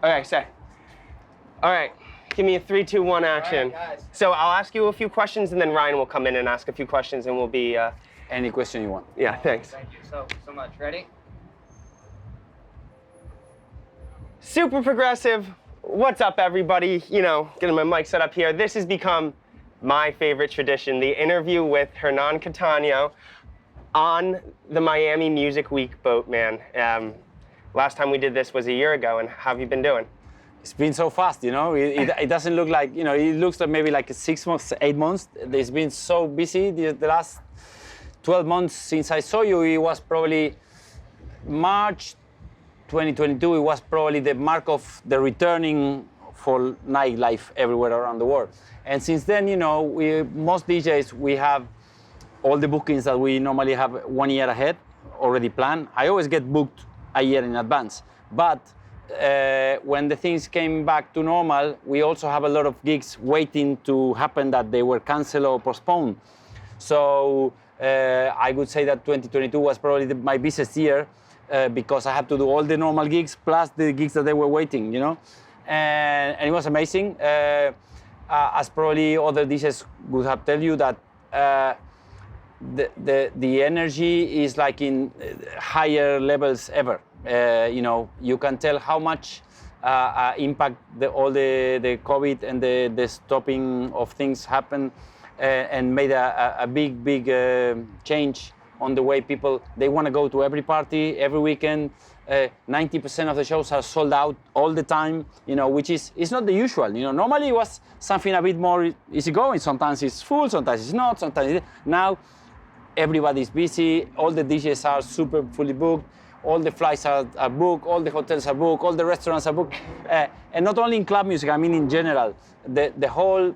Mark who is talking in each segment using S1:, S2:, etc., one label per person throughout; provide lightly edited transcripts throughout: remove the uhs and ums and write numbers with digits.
S1: Okay, say. All right, give me a 3, 2, 1 action.
S2: All right, guys.
S1: So I'll ask you a few questions, and then Ryan will come in and ask a few questions, and we'll be.
S3: Any question you want.
S1: Yeah, thanks.
S2: Thank you so much. Ready?
S1: Super progressive. What's up, everybody? You know, getting my mic set up here. This has become my favorite tradition, the interview with Hernan Cattaneo on the Miami Music Week boat, man. Last time we did this was a year ago, and how have you been doing?
S3: It's been so fast, you know. It doesn't look like, you know, it looks like maybe like 6 months, 8 months. It's been so busy the last 12 months since I saw you. It was probably March 2022. It was probably the mark of the returning for nightlife everywhere around the world. And since then, you know, most DJs, we have all the bookings that we normally have 1 year ahead already planned. I always get booked a year in advance. But when the things came back to normal, we also have a lot of gigs waiting to happen that they were canceled or postponed. So I would say that 2022 was probably my busiest year because I had to do all the normal gigs plus the gigs that they were waiting, you know. And it was amazing. As probably other DJs would have tell you that the energy is like in higher levels ever. You know, you can tell how much impact all the COVID and the stopping of things happened and made a big change on the way people, they want to go to every party, every weekend. 90% of the shows are sold out all the time, you know, which is not the usual. You know, normally it was something a bit more easygoing. Sometimes it's full, sometimes it's not, sometimes it's... Now, everybody's busy, all the DJs are super fully booked, all the flights are booked, all the hotels are booked, all the restaurants are booked. And not only in club music, I mean in general, the whole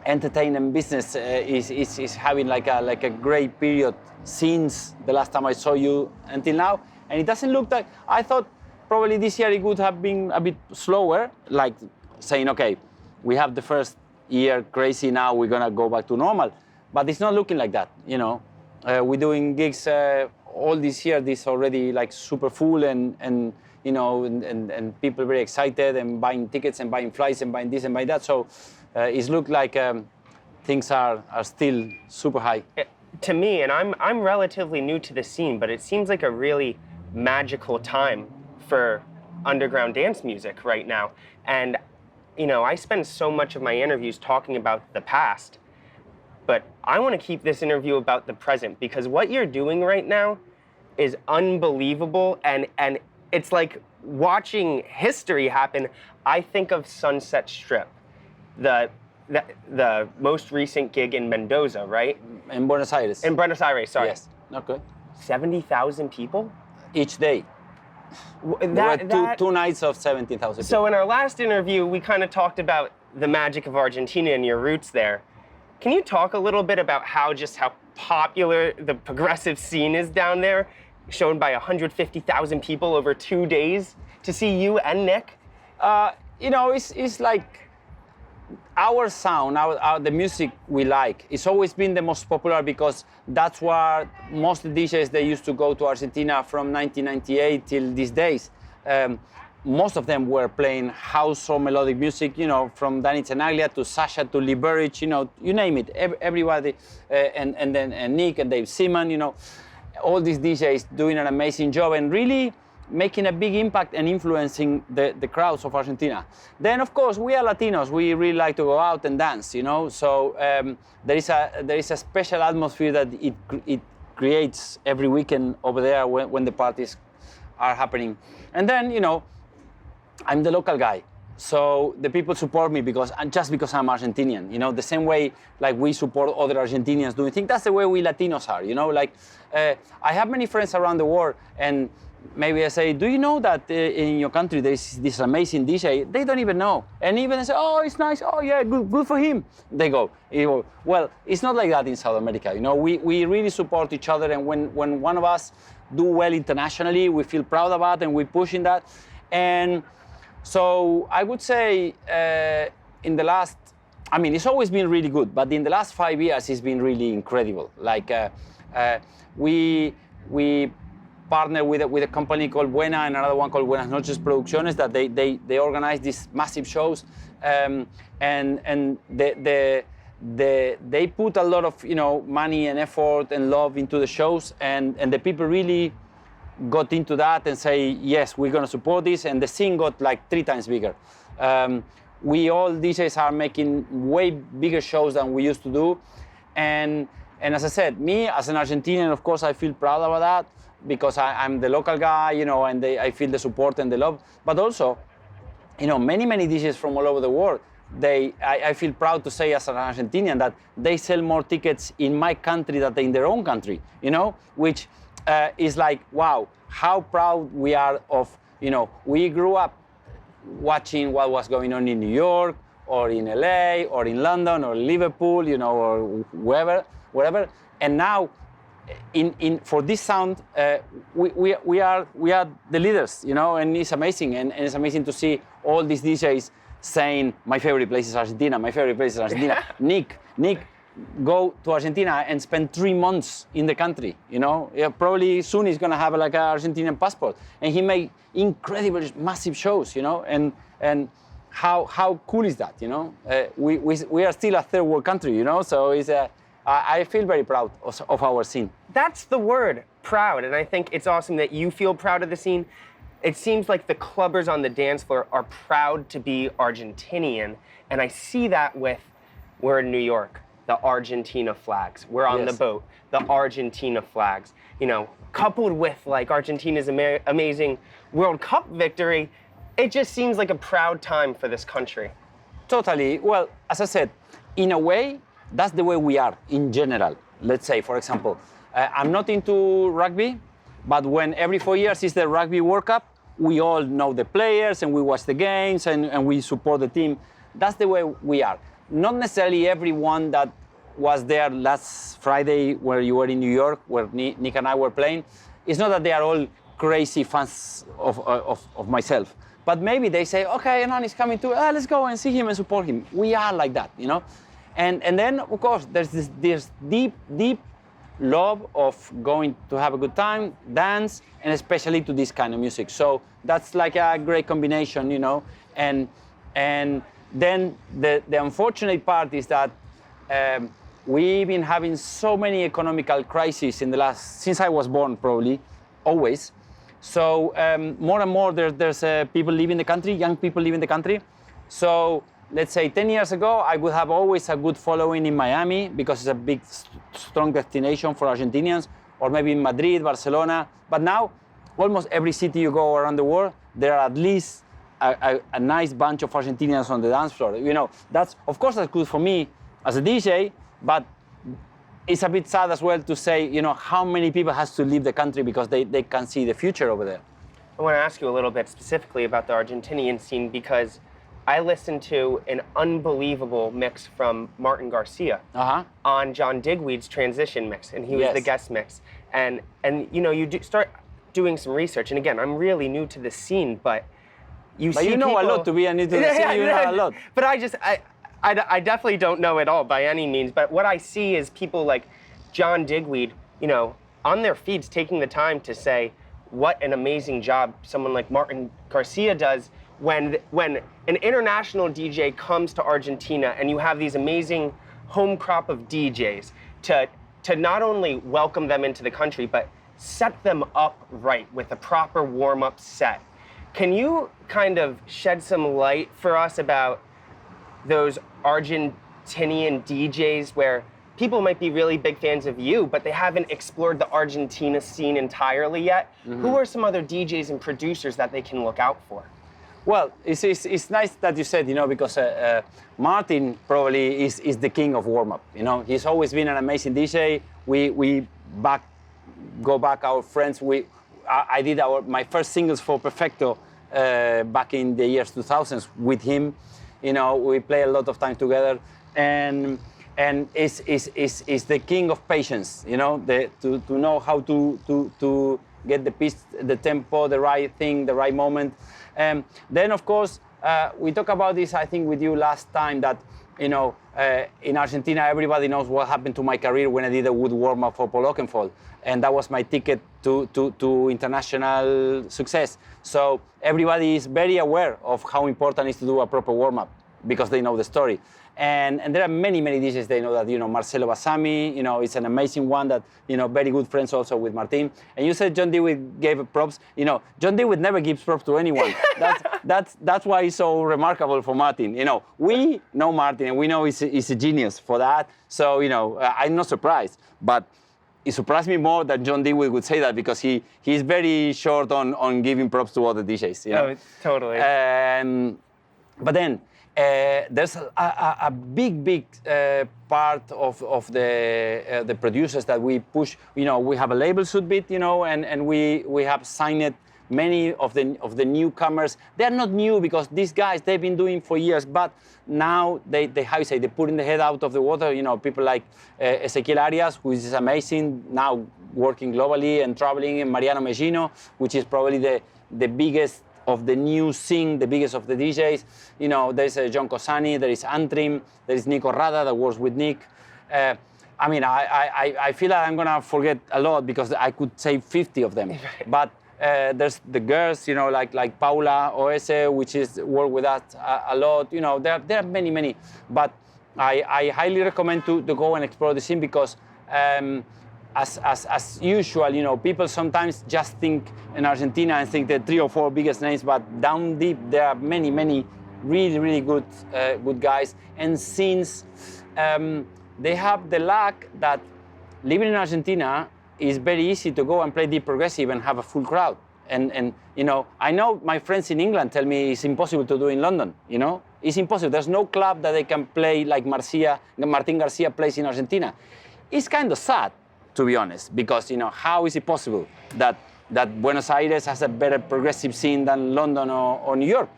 S3: entertainment business is having like a great period since the last time I saw you until now. And it doesn't look like, I thought probably this year it would have been a bit slower, like saying, okay, we have the first year crazy, now we're gonna go back to normal. But it's not looking like that, you know. We're doing gigs all this year, this already like super full and you know, and people very excited and buying tickets and buying flights and buying this and buying that. So it's looked like things are still super high.
S1: To me, and I'm relatively new to the scene, but it seems like a really magical time for underground dance music right now. And, you know, I spend so much of my interviews talking about the past, but I want to keep this interview about the present because what you're doing right now is unbelievable, and it's like watching history happen. I think of Sunset Strip, the most recent gig in Mendoza, right?
S3: In Buenos Aires.
S1: In Buenos Aires, sorry.
S3: Yes, okay.
S1: 70,000 people?
S3: Each day. There were two nights of 17,000 people.
S1: So in our last interview, we kind of talked about the magic of Argentina and your roots there. Can you talk a little bit about how popular the progressive scene is down there, shown by 150,000 people over 2 days to see you and Nick?
S3: You know, it's like our sound, the music we like, it's always been the most popular because that's where most DJs, they used to go to Argentina from 1998 till these days. Most of them were playing house or melodic music, you know, from Danny Tenaglia to Sasha to Lee Burridge, you know, you name it, everybody, and then Nick and Dave Seaman, you know, all these DJs doing an amazing job and really making a big impact and influencing the crowds of Argentina. Then, of course, we are Latinos. We really like to go out and dance, you know. So there is a special atmosphere that it creates every weekend over there when the parties are happening. And then, you know, I'm the local guy. So the people support me just because I'm Argentinian, you know, the same way like we support other Argentinians doing things. That's the way we Latinos are, you know, like I have many friends around the world and maybe I say, do you know that in your country there is this amazing DJ? They don't even know. And even they say, oh, it's nice. Oh, yeah, good for him. They go, well, it's not like that in South America. You know, we really support each other. And when one of us do well internationally, we feel proud about it and we push in that. And so I would say in the last, I mean, it's always been really good, but in the last 5 years, it's been really incredible. Like we partner with a company called Buena and another one called Buenas Noches Producciones that they organize these massive shows, and they put a lot of money and effort and love into the shows, and the people really got into that and say, yes, we're going to support this, and the scene got like 3 times bigger. We all DJs are making way bigger shows than we used to do, and as I said, me as an Argentinian, of course, I feel proud about that because I'm the local guy, and I feel the support and the love. But also, many DJs from all over the world, I feel proud to say as an Argentinian that they sell more tickets in my country than in their own country, which is like, wow, how proud we are of, we grew up watching what was going on in New York or in LA or in London or Liverpool, or wherever. And now, for this sound, we are the leaders, and it's amazing. And it's amazing to see all these DJs saying, my favorite place is Argentina, my favorite place is Argentina. Nick, go to Argentina and spend 3 months in the country, probably soon he's gonna have like an Argentinian passport. And he made incredible, massive shows, and how cool is that, we are still a third world country, so it's I feel very proud of our scene.
S1: That's the word, proud, and I think it's awesome that you feel proud of the scene. It seems like the clubbers on the dance floor are proud to be Argentinian, and I see that we're in New York, the Argentina flags. We're on the boat, the Argentina flags. Coupled with like Argentina's amazing World Cup victory, it just seems like a proud time for this country.
S3: Totally. Well, as I said, in a way, that's the way we are in general. Let's say, for example, I'm not into rugby, but when every 4 years is the Rugby World Cup, we all know the players and we watch the games and we support the team. That's the way we are. Not necessarily everyone that was there last Friday where you were in New York, where Nick and I were playing. It's not that they are all crazy fans of myself, but maybe they say, okay, Hernan is coming too, let's go and see him and support him. We are like that, And then, of course, there's this deep love of going to have a good time, dance, and especially to this kind of music. So that's like a great combination, And then the unfortunate part is that we've been having so many economical crises since I was born, probably, always. So more and more there's people leaving the country, young people leaving the country. So let's say 10 years ago, I would have always a good following in Miami because it's a big, strong destination for Argentinians, or maybe in Madrid, Barcelona. But now, almost every city you go around the world, there are at least a nice bunch of Argentinians on the dance floor. That's, of course, that's good for me as a DJ, but it's a bit sad as well to say, how many people has to leave the country because they can see the future over there.
S1: I want to ask you a little bit specifically about the Argentinian scene because I listened to an unbelievable mix from Martin Garcia on John Digweed's transition mix, and he was the guest mix. And you start doing some research, and again, I'm really new to the scene, but you see
S3: you know
S1: people,
S3: a lot to be new to the scene. You know a lot.
S1: But I definitely don't know it all by any means. But what I see is people like John Digweed, on their feeds taking the time to say what an amazing job someone like Martin Garcia does when an international DJ comes to Argentina and you have these amazing home crop of DJs to not only welcome them into the country, but set them up right with a proper warm-up set. Can you kind of shed some light for us about those Argentinian DJs where people might be really big fans of you, but they haven't explored the Argentina scene entirely yet? Mm-hmm. Who are some other DJs and producers that they can look out for?
S3: Well, it's nice that you said, because Martin probably is the king of warm-up. He's always been an amazing DJ. We go back our friends. I did my first singles for Perfecto back in the years 2000s with him. We play a lot of time together, and is the king of patience. To know how to get the piece, the tempo, the right thing, the right moment. Then, of course, we talked about this, I think, with you last time, that, you know, in Argentina, everybody knows what happened to my career when I did a wood warm-up for Paul Oakenfold. And that was my ticket to international success. So everybody is very aware of how important it is to do a proper warm-up because they know the story. And there are many, many DJs they know that, you know, Marcelo Bassami, you know, is an amazing one that, you know, very good friends also with Martin. And you said John Dewey gave props. You know, John Dewey never gives props to anyone. That's why he's so remarkable for Martin. You know, we know Martin and we know he's a genius for that. So, you know, I'm not surprised. But it surprised me more that John Dewey would say that because he's very short on giving props to other DJs. You know?
S1: Oh, totally.
S3: But then, there's a big part of the producers that we push. You know, we have a label Sudbit, you know, and we have signed many of the newcomers. They're not new because these guys they've been doing for years, but now they how you say, they're putting the head out of the water. You know, people like Ezequiel Arias, who is amazing now, working globally and traveling, and Mariano Megino, which is probably the biggest of the new scene, the biggest of the DJs. You know, there's John Cosani, there is Antrim, there is Nico Rada that works with Nick. I mean, I feel like I'm gonna forget a lot because I could say 50 of them. But there's the girls, you know, like Paula Oese, which is work with us a lot. You know, there are many. But I highly recommend to go and explore the scene because as usual, you know, people sometimes just think in Argentina and think the 3 or 4 biggest names, but down deep there are many really good guys. And since they have the luck that living in Argentina is very easy to go and play deep progressive and have a full crowd. And you know, I know my friends in England tell me it's impossible to do in London. You know, it's impossible. There's no club that they can play like Martin Garcia plays in Argentina. It's kind of sad, to be honest, because, you know, how is it possible that Buenos Aires has a better progressive scene than London or New York?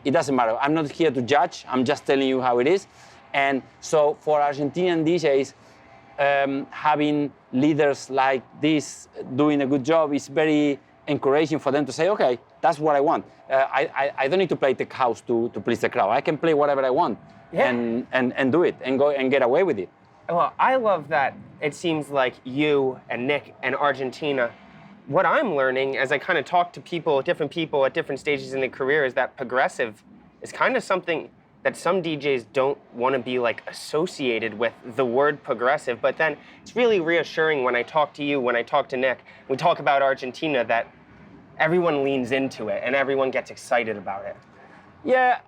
S3: It doesn't matter. I'm not here to judge. I'm just telling you how it is. And so for Argentinian DJs, having leaders like this doing a good job is very encouraging for them to say, okay, that's what I want. I don't need to play tech house to please the crowd. I can play whatever I want and do it and go and get away with it.
S1: Well, I love that it seems like you and Nick and Argentina, what I'm learning as I kind of talk to different people at different stages in their career, is that progressive is kind of something that some DJs don't want to be like associated with the word progressive, but then it's really reassuring when I talk to you, when I talk to Nick, we talk about Argentina, that everyone leans into it and everyone gets excited about it.
S3: Yeah,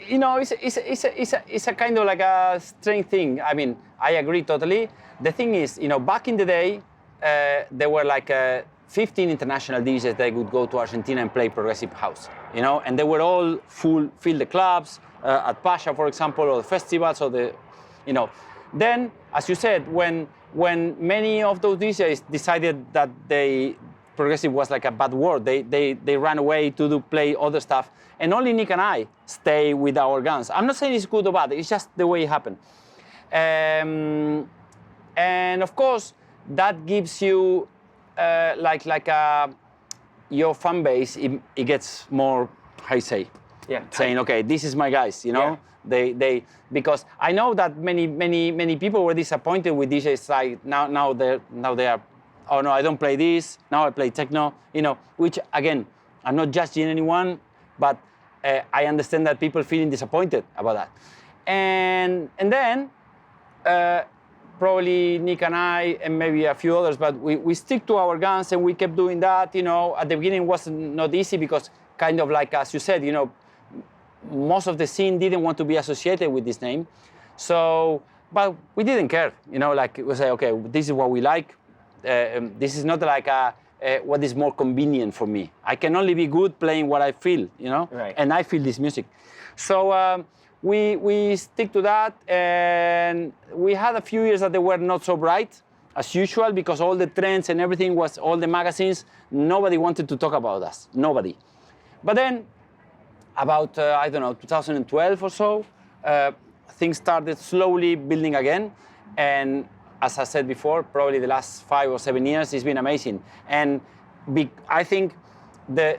S3: you know, it's a kind of like a strange thing. I mean, I agree totally. The thing is, you know, back in the day, there were like 15 international DJs that would go to Argentina and play progressive house, you know, and they were all fill the clubs at Pasha, for example, or the festivals, or the, you know. Then, as you said, when many of those DJs decided that progressive was like a bad word, they ran away to play other stuff, and only Nick and I stay with our guns. I'm not saying it's good or bad, it's just the way it happened. And of course, that gives you your fan base. It gets more, how you say, saying, okay, this is my guys. You know, they because I know that many people were disappointed with DJs. Like now they are, oh no, I don't play this. Now I play techno. You know, which again, I'm not judging anyone, but I understand that people feeling disappointed about that. And then. Probably Nick and I and maybe a few others, but we stick to our guns and we kept doing that. You know, at the beginning it was not easy because kind of like, as you said, you know, most of the scene didn't want to be associated with this name. So, but we didn't care, you know, like we say, okay, this is what we like. This is not like what is more convenient for me. I can only be good playing what I feel, you know, and I feel this music. So, we stick to that, and we had a few years that they were not so bright, as usual, because all the trends and everything was, all the magazines, nobody wanted to talk about us, nobody. But then, about, I don't know, 2012 or so, things started slowly building again, and as I said before, probably the last 5 or 7 years, it's been amazing. And I think the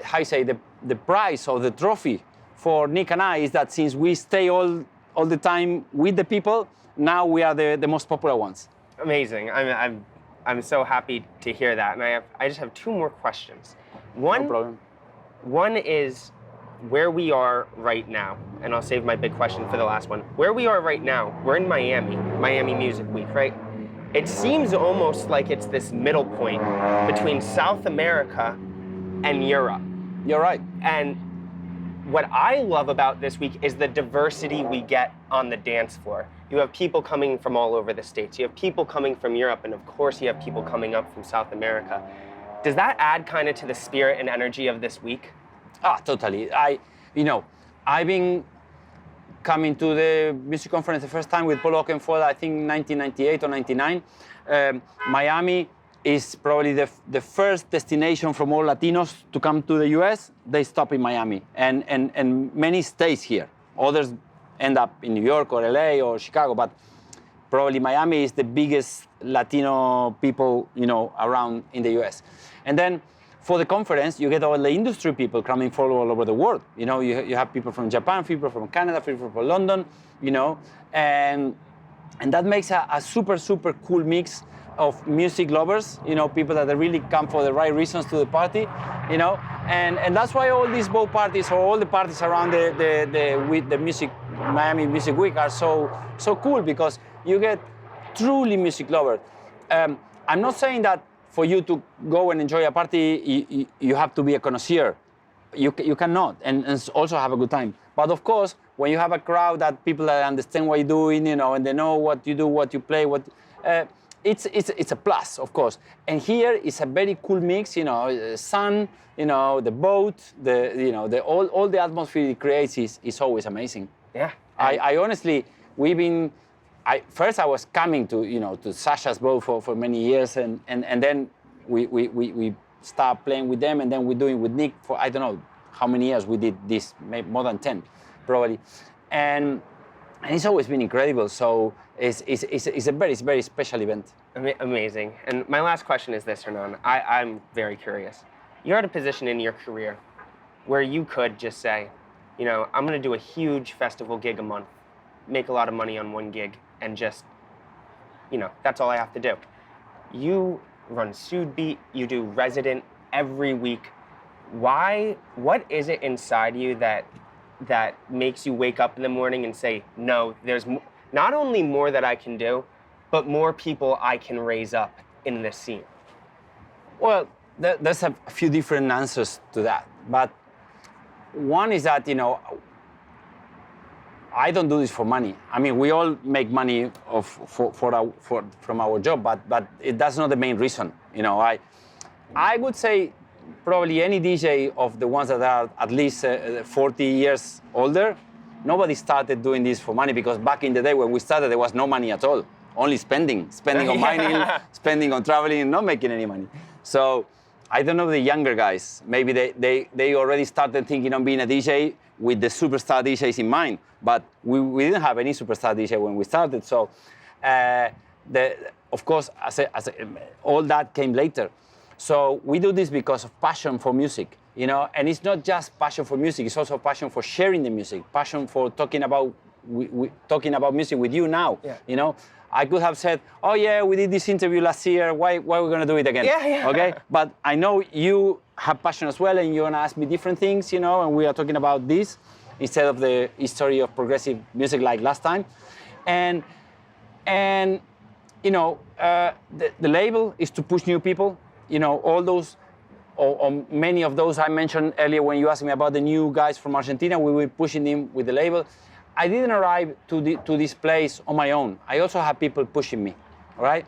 S3: price or the trophy for Nick and I is that since we stay all the time with the people, now we are the most popular ones.
S1: Amazing. I'm so happy to hear that. And I just have two more questions.
S3: No problem.
S1: One is where we are right now, and I'll save my big question for the last one. Where we are right now, we're in Miami Music Week, right? It seems almost like it's this middle point between South America and Europe.
S3: You're right.
S1: And what I love about this week is the diversity we get on the dance floor. You have people coming from all over the States. You have people coming from Europe, and of course you have people coming up from South America. Does that add kind of to the spirit and energy of this week?
S3: Totally. I've been coming to the music conference the first time with Paul Oakenfold, I think 1998 or 99. Miami is probably the first destination from all Latinos to come to the US. They stop in Miami, and many stays here. Others end up in New York or LA or Chicago, but probably Miami is the biggest Latino people, around in the US. And then for the conference, you get all the industry people coming from all over the world. You have people from Japan, people from Canada, people from London, and that makes a super, super cool mix of music lovers, people that really come for the right reasons to the party, and that's why all these boat parties or all the parties around the Miami Music Week are so cool, because you get truly music lovers. I'm not saying that for you to go and enjoy a party, you have to be a connoisseur. You cannot, and also have a good time. But of course, when you have a crowd that people that understand what you're doing, and they know what you do, what you play, it's a plus, of course. And here it's a very cool mix, sun, the boat, all the atmosphere it creates is always amazing.
S1: Yeah.
S3: I honestly, first I was coming to Sasha's boat for many years, and then we started playing with them, and then we're doing with Nick for I don't know how many years we did this, maybe more than 10 probably, and it's always been incredible. So it's a very, very special event.
S1: Amazing. And my last question is this, Hernan. I'm very curious. You're at a position in your career where you could just say, I'm going to do a huge festival gig a month, make a lot of money on one gig, and just, that's all I have to do. You run Sued Beat, you do Resident every week. Why? What is it inside you that makes you wake up in the morning and say, no, there's not only more that I can do, but more people I can raise up in this scene?
S3: Well, there's a few different answers to that. But one is that, I don't do this for money. I mean, we all make money from our job, but that's not the main reason. I would say probably any DJ of the ones that are at least 40 years older, nobody started doing this for money, because back in the day when we started, there was no money at all. Only spending on mining, spending on traveling, not making any money. So I don't know the younger guys. Maybe they already started thinking on being a DJ with the superstar DJs in mind, but we didn't have any superstar DJ when we started. So, of course, all that came later. So we do this because of passion for music, and it's not just passion for music, it's also passion for sharing the music, passion for talking about music with you now. Yeah. I could have said, oh yeah, we did this interview last year, why are we gonna do it again?
S1: Yeah.
S3: Okay, but I know you have passion as well, and you're gonna ask me different things, and we are talking about this instead of the history of progressive music like last time. And the label is to push new people, all those, or many of those I mentioned earlier when you asked me about the new guys from Argentina, we were pushing them with the label. I didn't arrive to this place on my own. I also had people pushing me, all right?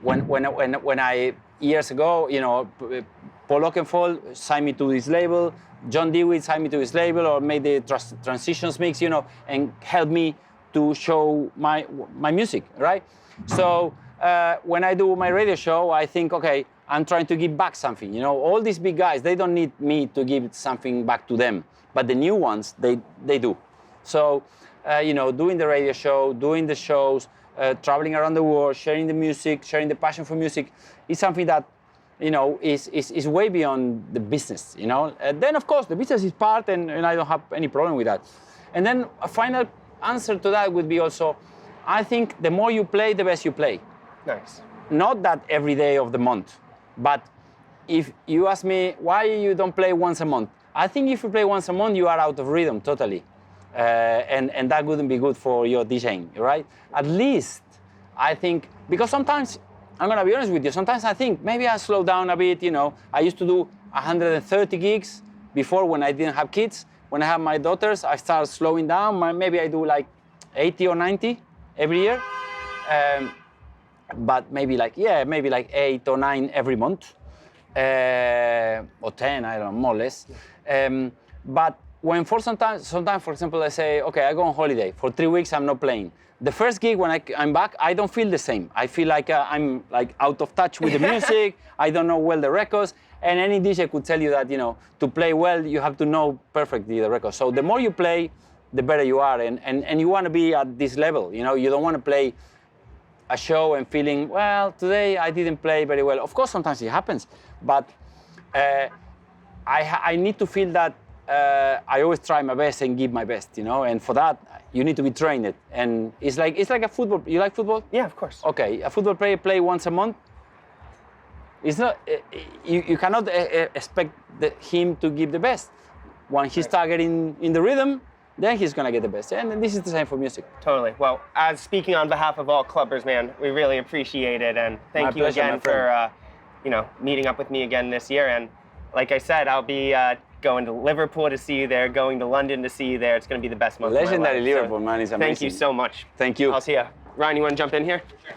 S3: When I, years ago, Paul Oakenfold signed me to this label, John Dewey signed me to his label, or made the transitions mix, and helped me to show my music, right? So when I do my radio show, I think, okay, I'm trying to give back something. All these big guys, they don't need me to give something back to them, but the new ones, they do. So, doing the radio show, doing the shows, traveling around the world, sharing the music, sharing the passion for music, is something that you know, is way beyond the business, you know. Then of course the business is part, and I don't have any problem with that. And then a final answer to that would be also, I think the more you play, the best you play.
S1: Nice.
S3: Not that every day of the month, but if you ask me why you don't play once a month, I think if you play once a month, you are out of rhythm totally. And that wouldn't be good for your DJing, right? At least, I think, because sometimes, I'm gonna be honest with you, sometimes I think maybe I slow down a bit, you know. I used to do 130 gigs before when I didn't have kids. When I have my daughters, I start slowing down. Maybe I do like 80 or 90 every year. But maybe like 8 or 9 every month. Or 10, I don't know, more or less. But when sometimes, for example, I say, okay, I go on holiday. For 3 weeks, I'm not playing. The first gig, when I'm back, I don't feel the same. I feel like I'm like out of touch with the music. I don't know well the records. And any DJ could tell you that, you know, to play well, you have to know perfectly the records. So the more you play, the better you are. And you want to be at this level. You know, you don't want to play a show and feeling, well, today I didn't play very well. Of course, sometimes it happens. But I need to feel that I always try my best and give my best, you know. And for that, you need to be trained. And it's like a football. You like football?
S1: Yeah, of course.
S3: Okay, a football player play once a month. It's not. You cannot expect him to give the best. When he starts getting in the rhythm, then he's gonna get the best. And this is the same for music.
S1: Totally. Well, as speaking on behalf of all clubbers, man, we really appreciate it, and thank you
S3: pleasure,
S1: again for you know, meeting up with me again this year. And like I said, I'll be going to Liverpool to see you there, going to London to see you there. It's going to be the best month of my life.
S3: Legendary Liverpool, man, is amazing.
S1: Thank you so much.
S3: Thank you.
S1: I'll see you. Ryan, you want to jump in here?
S2: Sure.